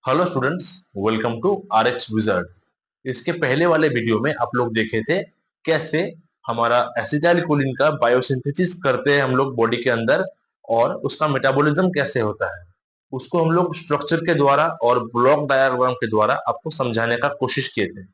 Hello students, welcome to RX wizard. इसके पहले वाले वीडियो में आप लोग देखे थे कैसे हमारा एसिटाइलकोलिन का बायोसिंथेसिस करते हैं हम लोग बॉडी के अंदर और उसका मेटाबॉलिज्म कैसे होता है। उसको हम लोग स्ट्रक्चर के द्वारा और ब्लॉक डायग्राम के द्वारा आपको समझाने का कोशिश किए थे।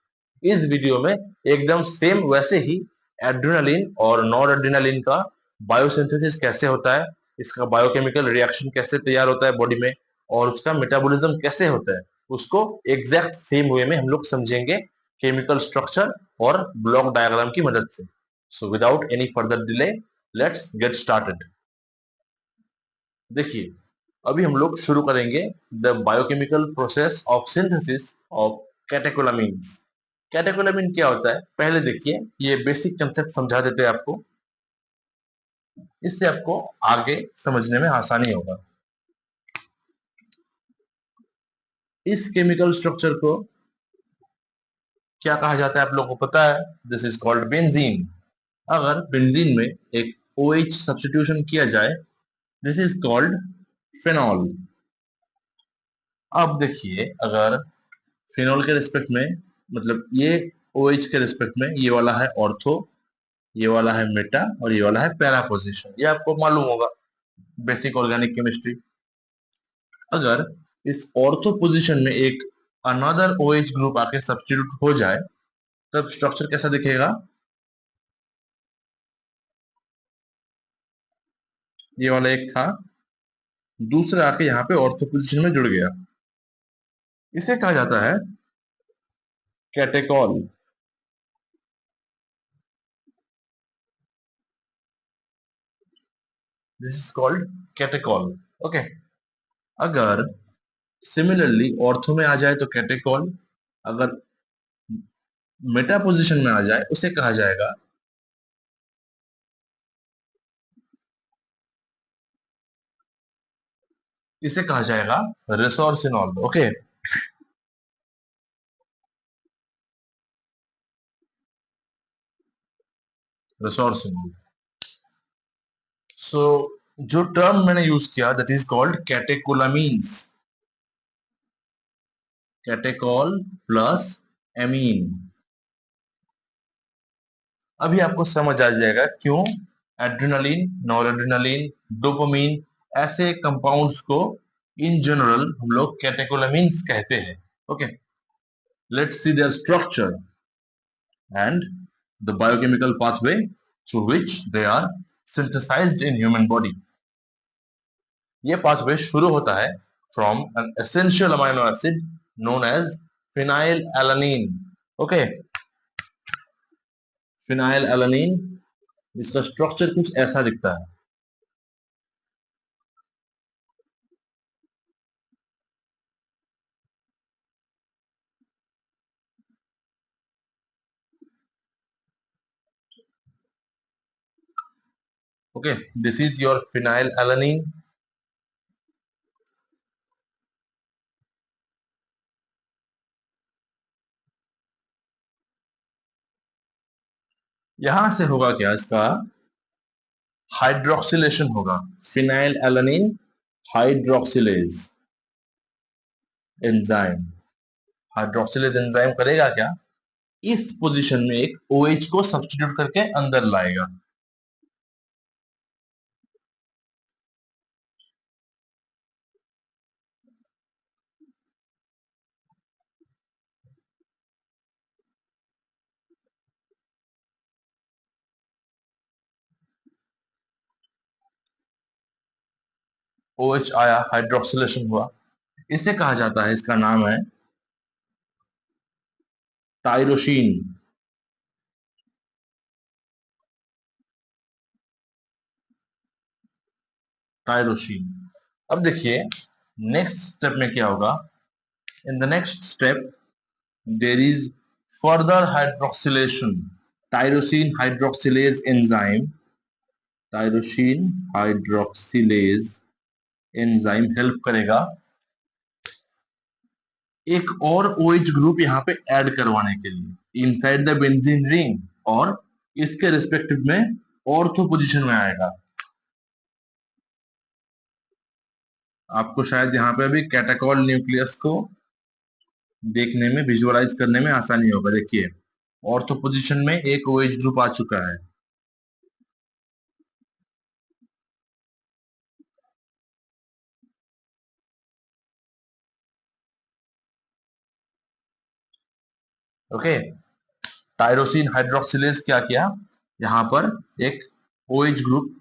इस वीडियो में एकदम सेम वैसे ही एड्रेनालिन और नॉर एड्रेनालिन का बायोसिंथेसिस कैसे होता है, इसका बायोकेमिकल रिएक्शन कैसे तैयार होता है बॉडी में और उसका मेटाबॉलिज्म कैसे होता है, उसको एग्जैक्ट सेम वे में हम लोग समझेंगे केमिकल स्ट्रक्चर और ब्लॉक डायग्राम की मदद से। So without any further delay, let's get started. देखिए, अभी हम लोग शुरू करेंगे the biochemical process of synthesis of catecholamines. Catecholamine क्या होता है पहले देखिए, ये बेसिक कंसेप्ट समझा देते हैं आपको, इससे आपको आगे समझने में आसानी होगा। इस केमिकल स्ट्रक्चर को क्या कहा जाता है आप लोगों को पता है? This is called benzene. अगर बेंजीन में एक OH सब्स्टिट्यूशन किया जाए, दिस इज कॉल्ड फेनॉल। अब देखिए, अगर फेनॉल के रिस्पेक्ट में, मतलब ये OH के रिस्पेक्ट में, ये वाला है ऑर्थो, ये वाला है मेटा और ये वाला है पैरा पोजीशन, ये आपको मालूम होगा बेसिक ऑर्गेनिक केमिस्ट्री। अगर इस ऑर्थो पोजीशन में एक अनदर OH ग्रुप आके सब्स्टिट्यूट हो जाए, तब स्ट्रक्चर कैसा दिखेगा? ये वाला एक था, दूसरा आके यहाँ पे ऑर्थो पोजीशन में जुड़ गया, इसे कहा जाता है catechol. This is called catechol. Okay. अगर सिमिलरली ऑर्थो में आ जाए तो कैटेकॉल, अगर मेटा पोजीशन में आ जाए उसे कहा जाएगा रेसोर्सिनॉल। ओके, रेसोर्सिनॉल। सो जो टर्म मैंने यूज किया that is called catecholamines, catechol plus amine. अभी आपको समझ आ जाएगा क्यों एड्रेनालिन, नॉरएड्रेनालिन, डोपामिन ऐसे कंपाउंड्स को इन जनरल हम लोग कैटेकोलामीन्स कहते हैं। Okay, let's see their structure and the biochemical pathway through which they are synthesized in human body. ये pathway शुरू होता है from an essential amino acid known as phenylalanine. Okay, phenylalanine, इसका structure कुछ ऐसा दिखता है। Okay, this is your phenylalanine. यहां से होगा क्या, इसका हाइड्रोक्सिलेशन होगा, phenylalanine hydroxylase enzyme. Hydroxylase enzyme करेगा क्या, इस पोजीशन में एक OH को सब्स्टिट्यूट करके अंदर लाएगा। OH आया, हाइड्रोक्सिलेशन हुआ, इसे कहा जाता है, इसका नाम है टाइरोसिन। टाइरोसिन। अब देखिए नेक्स्ट स्टेप में क्या होगा। In the next step there is further hydroxylation, tyrosine hydroxylase enzyme. Tyrosine hydroxylase enzyme help करेगा एक और OH ग्रुप यहाँ पे ऐड करवाने के लिए इनसाइड द बेंजीन रिंग, और इसके रिस्पेक्टिव में ऑर्थो पोजीशन में आएगा। आपको शायद यहाँ पे अभी कैटाकॉल न्यूक्लियस को देखने में, विजुअलाइज करने में आसानी होगा। देखिए, ऑर्थो पोजीशन में एक OH ग्रुप आ चुका है। ओके, टायरोसिन हाइड्रोक्सिलेज क्या किया, यहाँ पर एक OH ग्रुप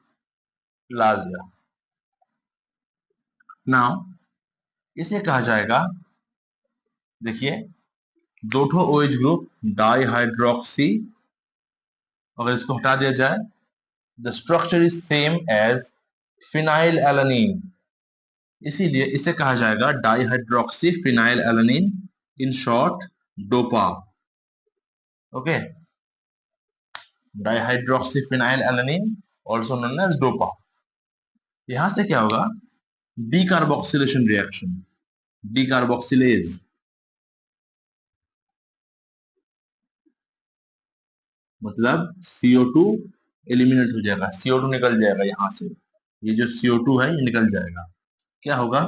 ला दिया। नाउ इसे कहा जाएगा, देखिए, दो ठो OH ग्रुप डाई हाइड्रोक्सी, अगर इसको हटा दिया जाए, the structure is same as phenyl alanine, इसीलिए इसे कहा जाएगा dihydroxy phenyl alanine, in short dopa. Okay, dihydroxy phenyl alanine, also known as dopa. यहां से क्या होगा, डीकार्बोक्सिलेशन रिएक्शन, डीकार्बोक्सिलेज, मतलब CO2 एलिमिनेट हो जाएगा, CO2 निकल जाएगा यहां से, ये जो CO2 है ये निकल जाएगा। क्या होगा,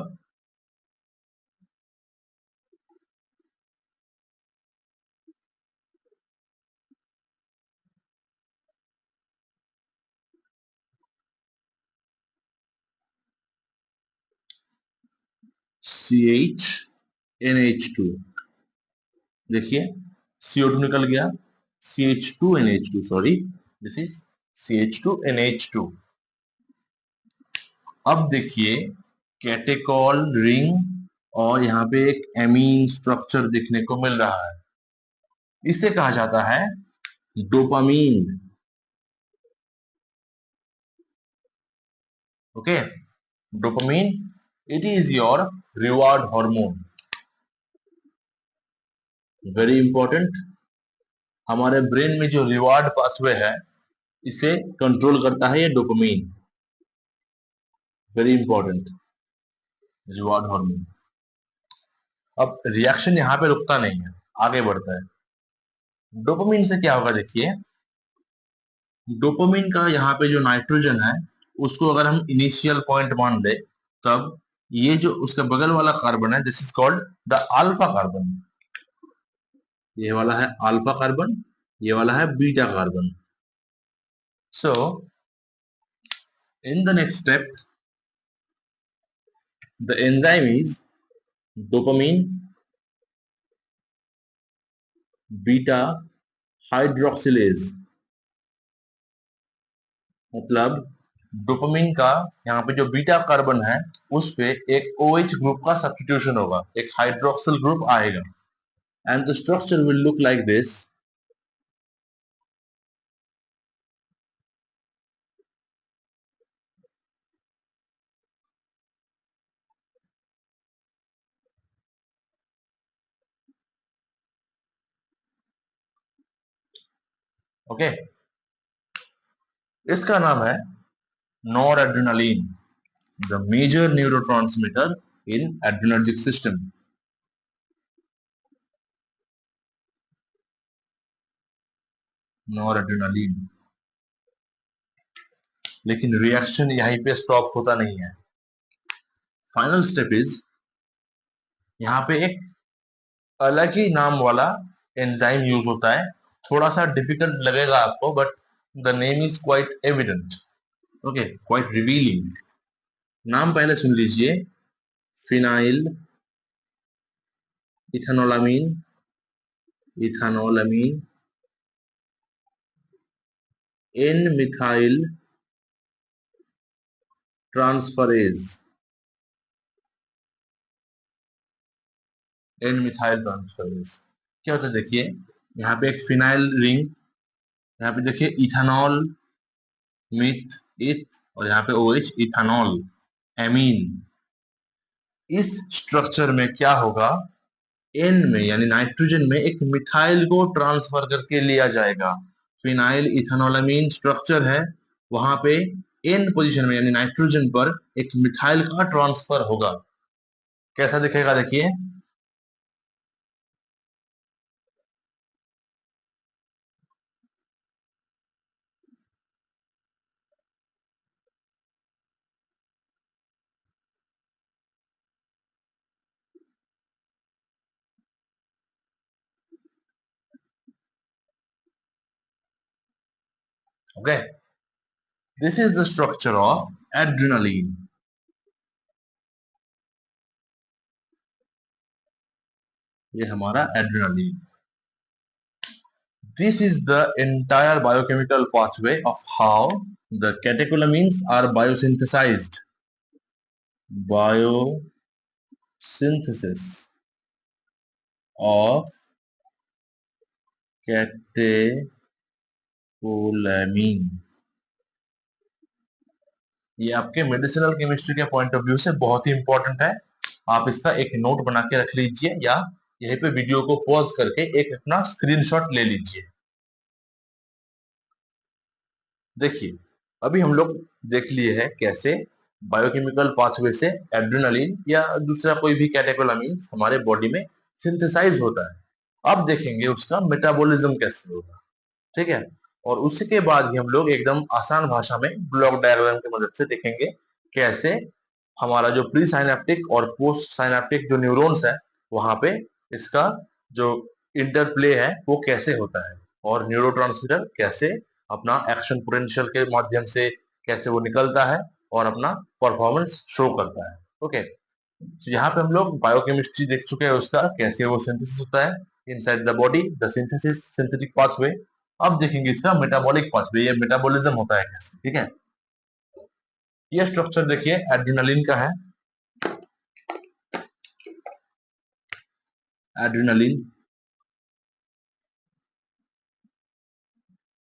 CH NH2, देखिए CO2 निकल गया, CH2NH2, sorry, this is CH2NH2। अब देखिए, कैटेकॉल रिंग और यहाँ पे एक एमीन स्ट्रक्चर देखने को मिल रहा है, इसे कहा जाता है dopamine. Okay, dopamine, it is your reward hormone, very important. हमारे ब्रेन में जो रिवार्ड पाथवे है, इसे कंट्रोल करता है ये dopamine, very important, reward hormone. अब रिएक्शन यहाँ पे रुकता नहीं है, आगे बढ़ता है। डोपामीन से क्या होगा, देखिए, डोपामिन का यहाँ पे जो नाइट्रोजन है, उसको अगर हम इनिशियल पॉइंट मान ले, तब ये जो उसका बगल वाला कार्बन है, this is called the alpha carbon, ये वाला है अल्फा कार्बन, ये वाला है beta carbon. So in the next step, the enzyme is dopamine beta hydroxylase, मतलब डोपामिन का यहाँ पे जो बीटा कार्बन है, उस पे एक OH ग्रुप का सब्स्टिट्यूशन होगा, एक हाइड्रोक्सिल ग्रुप आएगा, and the structure will look like this. Okay, इसका नाम है nor adrenaline, the major neurotransmitter in adrenergic system. Nor adrenaline, लेकिन रिएक्शन यहीं पे स्टॉप होता नहीं है। फाइनल स्टेप इज, यहाँ पे एक अलग ही नाम वाला एंजाइम यूज होता है, थोड़ा सा डिफिकल्ट लगेगा आपको, but the name is quite evident, okay, quite revealing. नाम पहले सुन लीजिए, phenyl ethanolamine, ethanolamine N methyl transferase, N methyl transferase क्या होता है, देखिए, यहाँ पे एक फिनाइल रिंग, यहाँ पे देखिए इथेनॉल, मिथ, इथ, और यहाँ पे OH इथेनॉल, एमीन। इस स्ट्रक्चर में क्या होगा, एन में यानी नाइट्रोजन में एक मिथाइल को ट्रांसफर करके लिया जाएगा। फिनाइल इथेनोलामीन स्ट्रक्चर है, वहां पे एन पोजीशन में यानी नाइट्रोजन पर एक मिथाइल का ट्रांसफर होगा। कैसा दिखेगा, देखिए, okay, this is the structure of adrenaline. ये हमारा adrenaline. This is the entire biochemical pathway of how the catecholamines are biosynthesized. Biosynthesis of catecholamine. ये आपके मेडिसिनल केमिस्ट्री के पॉइंट ऑफ व्यू से बहुत ही इंपॉर्टेंट है। आप इसका एक नोट बना के रख लीजिए या यहीं पे वीडियो को पॉज करके एक अपना स्क्रीनशॉट ले लीजिए। देखिए, अभी हम लोग देख लिए हैं कैसे बायोकेमिकल पाथवे से एड्रेनालिन या दूसरा कोई भी कैटेकोलामीन हमारे बॉडी में सिंथेसाइज होता है। अब देखेंगे उसका मेटाबॉलिज्म कैसे होगा। ठीक है, और उसके बाद ही हम लोग एकदम आसान भाषा में ब्लॉक डायग्राम की मदद से देखेंगे कैसे हमारा जो प्री साइनेप्टिक और पोस्ट साइनेप्टिक जो न्यूरॉन्स है वहां पे इसका जो इंटरप्ले है वो कैसे होता है और न्यूरोट्रांसमीटर कैसे अपना एक्शन पोटेंशियल के माध्यम से कैसे वो निकलता है और अपना परफॉर्मेंस शो करता है। ओके, तो यहाँ पे हम लोग बायोकेमिस्ट्री देख चुके हैं उसका कैसे वो सिंथेसिस होता है inside the body, the synthesis synthetic pathway. अब देखेंगे इसका मेटाबॉलिक पाथवे, ये मेटाबॉलिज्म होता है कैसे। ठीक है, ये स्ट्रक्चर देखिए एड्रेनालिन का है। एड्रेनालिन,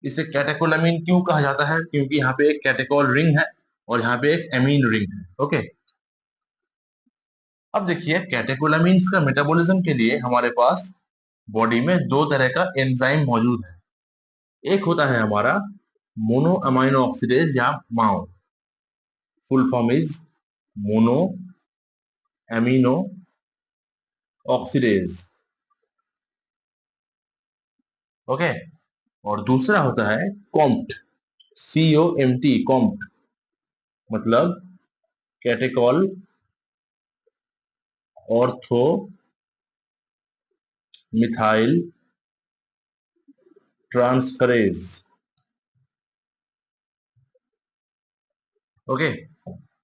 इसे कैटेकोलामीन क्यों कहा जाता है, क्योंकि यहाँ पे एक कैटेकोल रिंग है और यहाँ पे एक एमीन रिंग है। ओके, अब देखिए कैटेकोलामीन्स का मेटाबॉलिज्म के लिए हमारे पास बॉडी में दो तरह का एंजाइम मौजूद है। एक होता है हमारा मोनो अमाइनो ऑक्सीडेज या माओ, full form is mono amino oxidase. Okay, और दूसरा होता है कॉम्प्ट, COMT, कॉम्प्ट मतलब catechol ortho methyl transferase. Okay,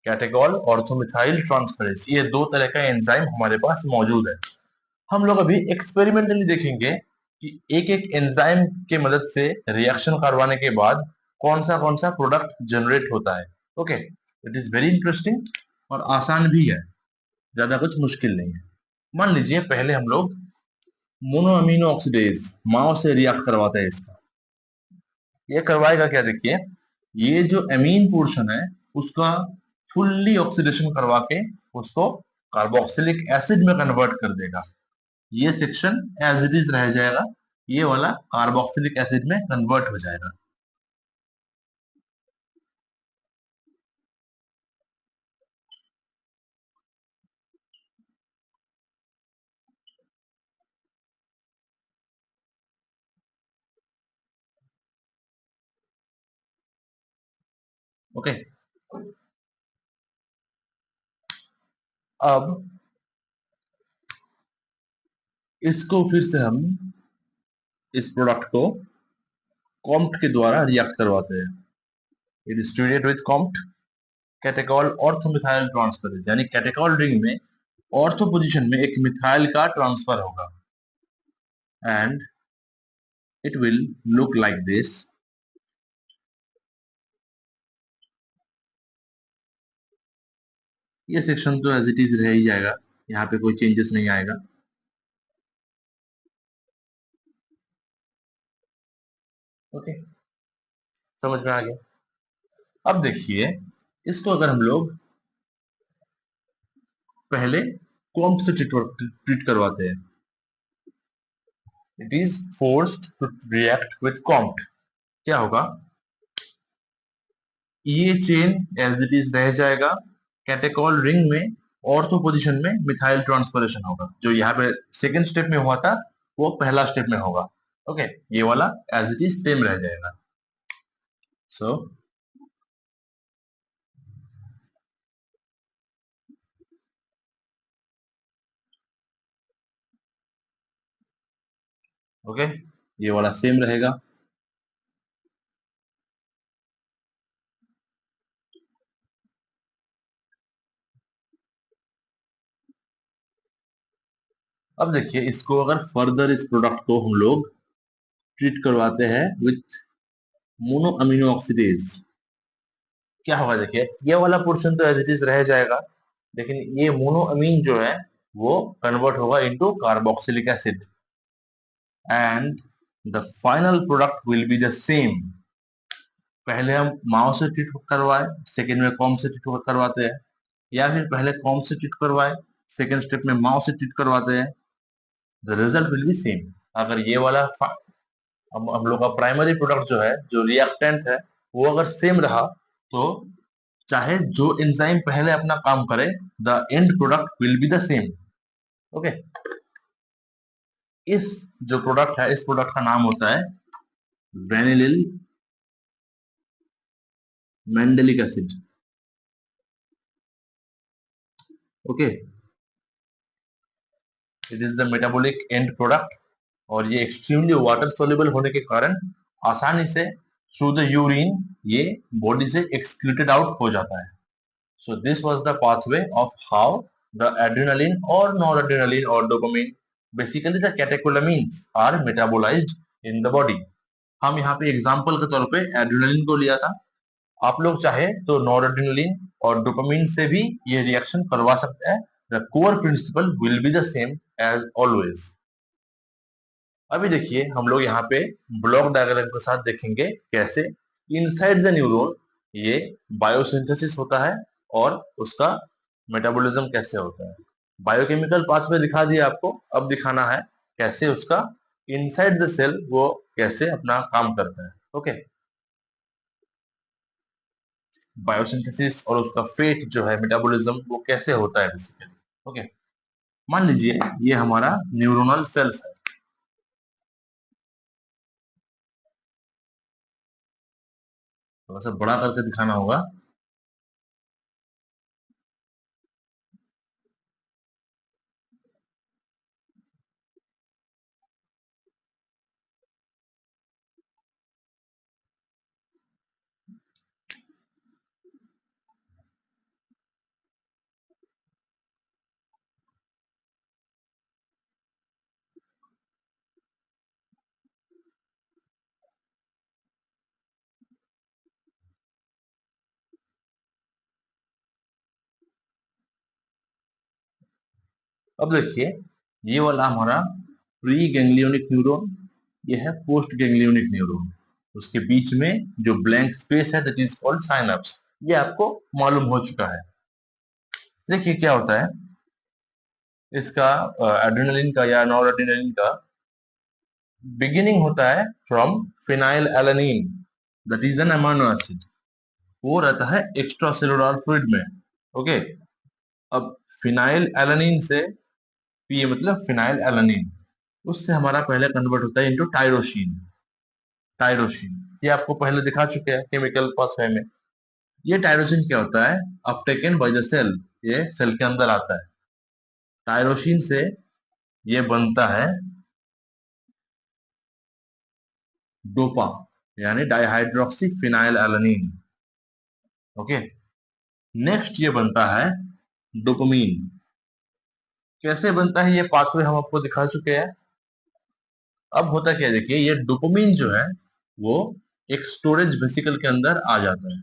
catechol ortho methyl transferase, ये दो तरह का एंजाइम हमारे पास मौजूद है। हम लोग अभी एक्सपेरिमेंटली देखेंगे कि एक एक एंजाइम के मदद से रिएक्शन करवाने के बाद कौन सा प्रोडक्ट जनरेट होता है। Okay, it is very interesting और आसान भी है, ज्यादा कुछ मुश्किल नहीं है। मान लीजिए पहले हम लोग मोनो अमीनो ऑक्सीडेज माओ से रिएक्ट करवाते हैं इसका। ये करवाएगा क्या, देखिए ये जो एमीन पोर्शन है उसका फुल्ली ऑक्सीडेशन करवा के उसको कार्बोक्सिलिक एसिड में कन्वर्ट कर देगा। ये सेक्शन एज इट इज रह जाएगा, ये वाला कार्बोक्सिलिक एसिड में कन्वर्ट हो जाएगा। ओके, अब इसको फिर से हम इस प्रोडक्ट को कॉम्प्ट के द्वारा रिएक्ट करवाते हैं। It is treated with COMT catechol ortho methyl transferase, यानी कैटेकॉल रिंग में ऑर्थो पोजीशन में एक मिथाइल का ट्रांसफर होगा and it will look like this. ये सेक्शन तो एज इट इज रह ही जाएगा, यहाँ पे कोई चेंजेस नहीं आएगा। ओके, समझ में आ गया। अब देखिए इसको अगर हम लोग पहले कॉम्प से ट्रीट करवाते हैं, it is forced to react with COMT, क्या होगा, ये चेन एज इट इज रह जाएगा। कैटेकॉल रिंग में ऑर्थो पोजीशन में मिथाइल ट्रांसफरेशन होगा, जो यहाँ पे सेकेंड स्टेप में हुआ था वो पहला स्टेप में होगा। ओके, ये वाला एज इट इज सेम रह जाएगा। सो ओके, ये वाला सेम रहेगा। अब देखिए इसको अगर फर्दर इस प्रोडक्ट को हम लोग ट्रीट करवाते हैं विथ मोनो अमीनो ऑक्सीडेज, क्या होगा देखिए ये वाला पोर्शन तो एज इट इज रह जाएगा, लेकिन ये मोनो अमीन जो है वो कन्वर्ट होगा into carboxylic acid and the final product will be the same. पहले हम माओ से ट्रीट करवाए, सेकेंड में कॉम से ट्रीट करवाते हैं, या फिर पहले कॉम से ट्रीट करवाए, सेकेंड स्टेप में माओ से ट्रीट करवाते हैं, the result will be same. अगर ये वाला हम लोग का प्राइमरी प्रोडक्ट जो है, जो रिएक्टेंट है, वो अगर सेम रहा तो चाहे जो एंजाइम पहले अपना काम करे, the end product will be the same. Okay, इस जो प्रोडक्ट है, इस प्रोडक्ट का नाम होता है vanillyl mandelic acid. Okay, it is the metabolic end product, और ये एक्सट्रीमली वाटर सोल्यूबल होने के कारण आसानी से थ्रू द यूरिन ये बॉडी से एक्सक्रीटेड आउट हो जाता है। So this was the pathway of how the adrenaline और नॉरएड्रेनालिन और dopamine, basically the catecholamines are metabolised in the body. हम यहाँ पे एग्जांपल के तौर पे एड्रेनालिन को लिया था, आप लोग चाहे तो नॉरएड्रेनालिन और डोपामिन से भी ये रिएक्शन करवा सकते हैं। The core principle will be the same as always. अभी देखिए हम लोग यहाँ पे ब्लॉक डायग्राम के साथ देखेंगे कैसे इनसाइड द न्यूरॉन ये बायोसिंथेसिस होता है और उसका मेटाबॉलिज्म कैसे होता है। बायोकेमिकल पाथवे दिखा दिया आपको, अब दिखाना है कैसे उसका इनसाइड द सेल वो कैसे अपना काम करता है। ओके, बायोसिंथेसिस और उसका फेट जो है मेटाबॉलिज्म वो कैसे होता है बेसिकली। ओके, मान लीजिए ये हमारा न्यूरोनल सेल्स है, थोड़ा सा बड़ा करके दिखाना होगा। अब देखिए ये वाला हमारा प्री गैंग्लियोनिक न्यूरॉन, ये है पोस्ट गैंग्लियोनिक न्यूरॉन, उसके बीच में जो ब्लैंक स्पेस है दैट इज कॉल्ड साइनैप्स, ये आपको मालूम हो चुका है। देखिए क्या होता है इसका एड्रेनलिन का या नॉर एड्रेनलिन का बिगिनिंग होता है from phenyl alanine that is an amino acid, वो रहता है एक्स्ट्रा सेलुलर फ्लूइड में। ओके, अब फिनाइल एलानिन से पी मतलब फिनाइल एलानिन, उससे हमारा पहले कन्वर्ट होता है इनटू टायरोसिन। टायरोसिन ये आपको पहले दिखा चुके हैं केमिकल पाथवे में। ये टायरोसिन क्या होता है, अपटेकन बाय द सेल, ये सेल के अंदर आता है। टायरोसिन से ये बनता है डोपा यानी dihydroxy phenyl alanine. Okay, next ये बनता है डोपामीन। कैसे बनता है ये पाथवे हम आपको दिखा चुके हैं। अब होता क्या है देखिए, ये डोपामीन जो है वो एक स्टोरेज वेसिकल के अंदर आ जाता है।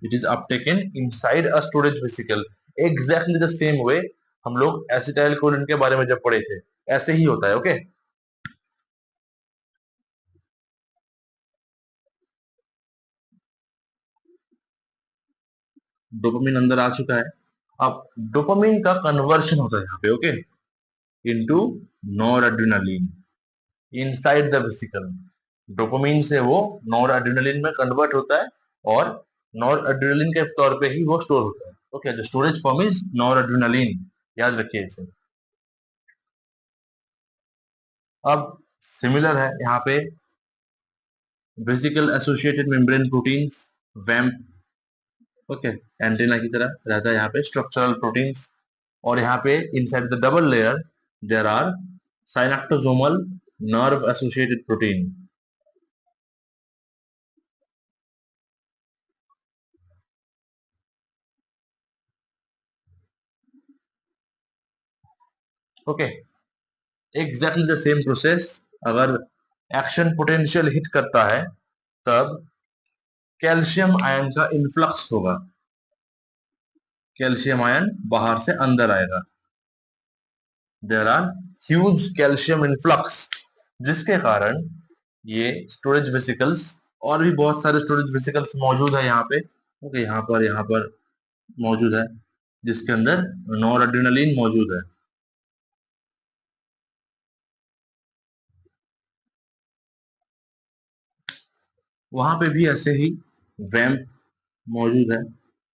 It is uptaken inside a storage vesicle, exactly the same way हम लोग एसिटाइल कोलिन के बारे में जब पढ़े थे, ऐसे ही होता है। ओके, डोपामिन अंदर आ चुका है। अब डोपामिन का कन्वर्शन होता है यहाँ पे, okay, into nor adrenaline inside the vesicle. Dopamine से वो नॉर एड्रेनालिन में कन्वर्ट होता है और नॉर एड्रेनालिन के तौर पे ही वो स्टोर होता है। Okay, the storage form is nor adrenaline, याद रखिए इसे। अब सिमिलर है यहाँ पे वेसिकल एसोसिएटेड मेम्ब्रेन प्रोटीन्स, वैम्प। ओके, एंटेना की तरह रहता है यहाँ पे स्ट्रक्चरल प्रोटीन्स, और यहाँ पे inside the double layer there are synaptosomal nerve associated protein. Okay, exactly the same process. अगर एक्शन पोटेंशियल हिट करता है तब कैल्शियम आयन का इन्फ्लक्स होगा, कैल्शियम आयन बाहर से अंदर आएगा। There are huge calcium influx, जिसके कारण ये स्टोरेज वेसिकल्स और भी बहुत सारे स्टोरेज वेसिकल्स मौजूद है यहाँ पे। ओके, यहाँ पर मौजूद है, जिसके अंदर नॉरएड्रेनालिन मौजूद है। वहां पे भी ऐसे ही वैम्प मौजूद है,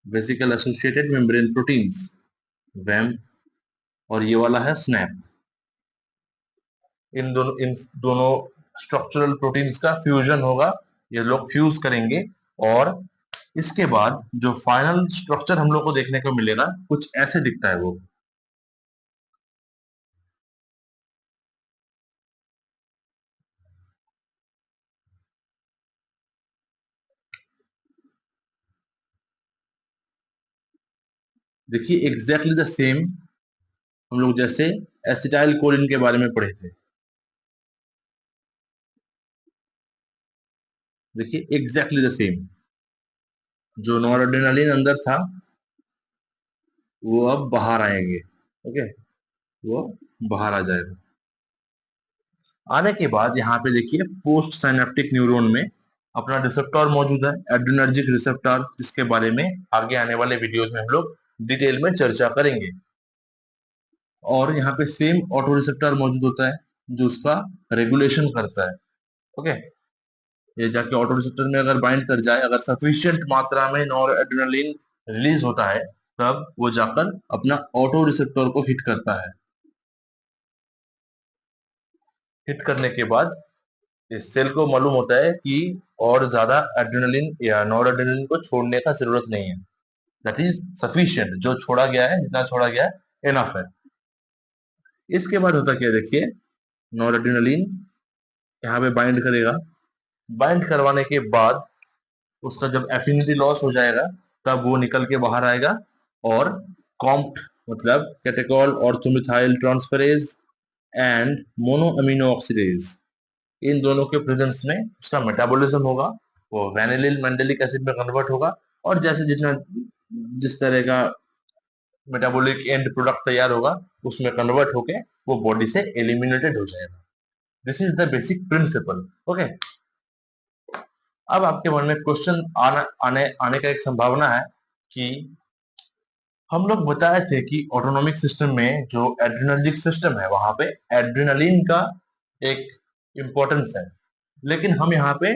वेसिकल एसोसिएटेड मेम्ब्रेन प्रोटीन्स, वैम्प, और ये वाला है स्नैप। इन दोनों स्ट्रक्चरल प्रोटीन्स का फ्यूजन होगा, ये लोग फ्यूज करेंगे, और इसके बाद जो फाइनल स्ट्रक्चर हम लोग को देखने को मिलेगा कुछ ऐसे दिखता है वो। देखिए एग्जैक्टली द सेम, हम लोग जैसे एसिटाइल कोलिन के बारे में पढ़े थे। देखिए एग्जैक्टली द सेम, जो नॉरएड्रेनालिन अंदर था वो अब बाहर आएंगे। ओके, वो बाहर आ जाएगा। आने के बाद यहाँ पे देखिए पोस्ट साइनेप्टिक न्यूरॉन में अपना रिसेप्टर मौजूद है, एड्रेनर्जिक रिसेप्टर, जिसके बारे में आगे आने वाले वीडियोस में हम लोग डिटेल में चर्चा करेंगे। और यहाँ पे सेम ऑटो रिसेप्टर मौजूद होता है जो उसका रेगुलेशन करता है। ओके, ये जाके ऑटो रिसेप्टर में अगर बाइंड कर जाए, अगर सफिशिएंट मात्रा में नॉर एड्रेनालिन रिलीज होता है, तब वो जाकर अपना ऑटो रिसेप्टर को हिट करता है। हिट करने के बाद इस सेल को मालूम होता है कि और ज्यादा एड्रेनालिन या नॉर एड्रेनालिन को छोड़ने का जरूरत नहीं है, दैट इज सफिशिएंट, जो छोड़ा गया है, जितना छोड़ा गया है इनफ है। इसके बाद होता क्या है, देखिए नॉर एड्रेनालिन यहाँ पे बाइंड करेगा, बाइंड करवाने के बाद उसका जब एफिनिटी लॉस हो जाएगा तब वो निकल के बाहर आएगा, और कॉम्प्ट मतलब catechol ortho methyl transferase and mono amino oxidase, इन दोनों के प्रेजेंस में उसका मेटाबॉलिज्म होगा, वो वेनिलिल मेंडेलिक एसिड में कन्वर्ट होगा, और जैसे जितना जिस तरह का मेटाबॉलिक एंड प्रोडक्ट तैयार होगा उसमें कन्वर्ट होके वो बॉडी से एलिमिनेटेड हो जाएगा। This is the basic principle. Okay, अब आपके मन में क्वेश्चन आने का एक संभावना है कि हम लोग बताए थे कि ऑटोनॉमिक सिस्टम में जो एड्रेनर्जिक सिस्टम है वहां पे एड्रेनालिन का एक इम्पोर्टेंस है, लेकिन हम यहाँ पे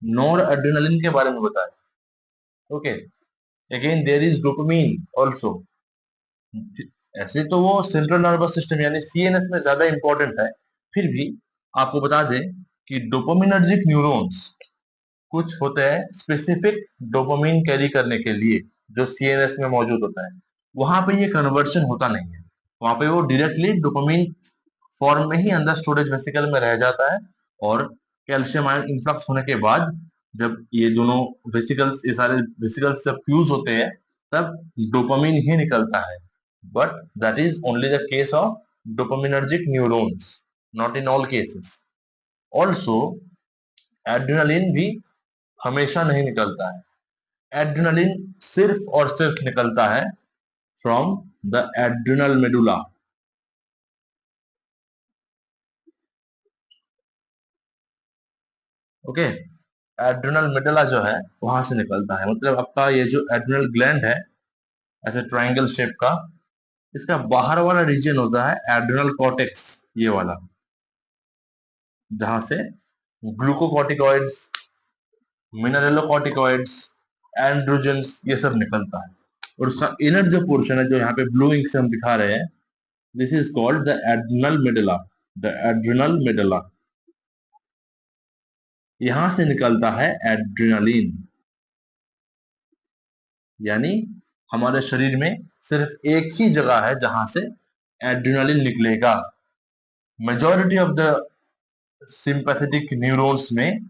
नॉर एड्रेनालिन के बारे में बताए। Okay, again there is dopamine also. ऐसे तो वो सेंट्रल नर्वस सिस्टम यानी सीएनएस में ज्यादा इंपॉर्टेंट है, फिर भी आपको बता दें कि डोपामिनर्जिक न्यूरॉन्स कुछ होते हैं स्पेसिफिक डोपामिन कैरी करने के लिए, जो सीएनएस में मौजूद होता है। वहां पे ये कन्वर्शन होता नहीं है, वहां पे वो डायरेक्टली डोपामिन फॉर्म में ही अंदर स्टोरेज वेसिकल में रह जाता है, और कैल्शियम आयन इन्फ्लक्स होने के बाद जब ये दोनों वेसिकल्स, ये सारे वेसिकल्स जब फ्यूज होते हैं तब डोपामिन ही निकलता है। But that is only the case of dopaminergic neurons, not in all cases. Also adrenaline भी हमेशा नहीं निकलता है, एड्रेनालिन सिर्फ और सिर्फ निकलता है from the adrenal medulla. Okay, adrenal medulla जो है वहां से निकलता है, मतलब आपका ये जो एड्रेनल ग्लैंड है ऐसे ट्रायंगल शेप का, इसका बाहर वाला रीजन होता है एड्रेनल कॉर्टेक्स, ये वाला, जहां से ग्लूकोकॉर्टिकॉइड्स, मिनरलोकॉर्टिकॉइड्स, एंड्रोजन्स, ये सब निकलता है। और उसका इनर जो पोर्शन है जो यहाँ पे ब्लू इंक से हम दिखा रहे हैं, this is called the adrenal medulla, the adrenal medulla. यहां से निकलता है एड्रेनालिन, यानी हमारे शरीर में सिर्फ एक ही जगह है जहां से एड्रेनालिन निकलेगा। Majority of the sympathetic neurons में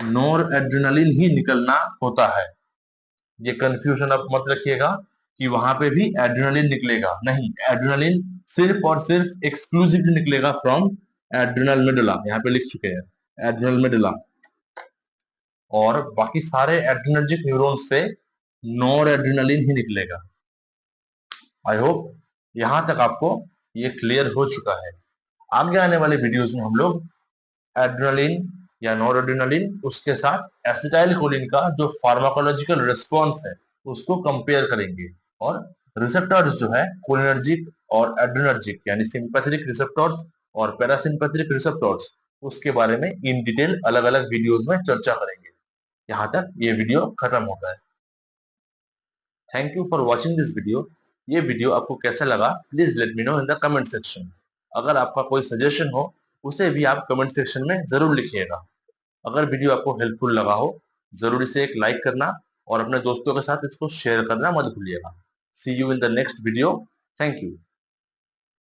नॉर एड्रेनालिन ही निकलना होता है। ये कंफ्यूजन आप मत रखिएगा कि वहां पे भी एड्रेनालिन निकलेगा, नहीं, एड्रेनालिन सिर्फ और सिर्फ एक्सक्लूसिवली निकलेगा फ्रॉम एड्रिनल मेडुला, यहाँ पे लिख चुके हैं एड्रिनल मेडुला, और बाकी सारे एड्रिनर्जिक न्यूरॉन्स से नॉर एड्रिनलिन ही निकलेगा। आई होप यहां तक आपको ये क्लियर हो चुका है। आगे आने वाले वीडियोस में हम लोग एड्रेनालिन या नॉर एड्रेनालिन उसके साथ एसिटाइलकोलिन का जो फार्माकोलॉजिकल रिस्पॉन्स है उसको कंपेयर करेंगे, और रिसेप्टर्स जो है कोलिनर्जिक और एड्रेनर्जिक यानी सिंपैथेटिक रिसेप्टर्स और पैरासिम्पैथेटिक रिसेप्टर्स, उसके बारे में इन डिटेल अलग अलग वीडियोस में चर्चा करेंगे। यहाँ तक ये वीडियो खत्म होता है। Thank you for watching this video. ये वीडियो आपको कैसा लगा please let me know in the comment section. अगर आपका कोई सजेशन हो उसे भी आप कमेंट सेक्शन में जरूर लिखिएगा। अगर वीडियो आपको हेल्पफुल लगा हो जरूर इसे एक लाइक करना और अपने दोस्तों के साथ इसको शेयर करना मत भूलिएगा। See you in the next video. Thank you.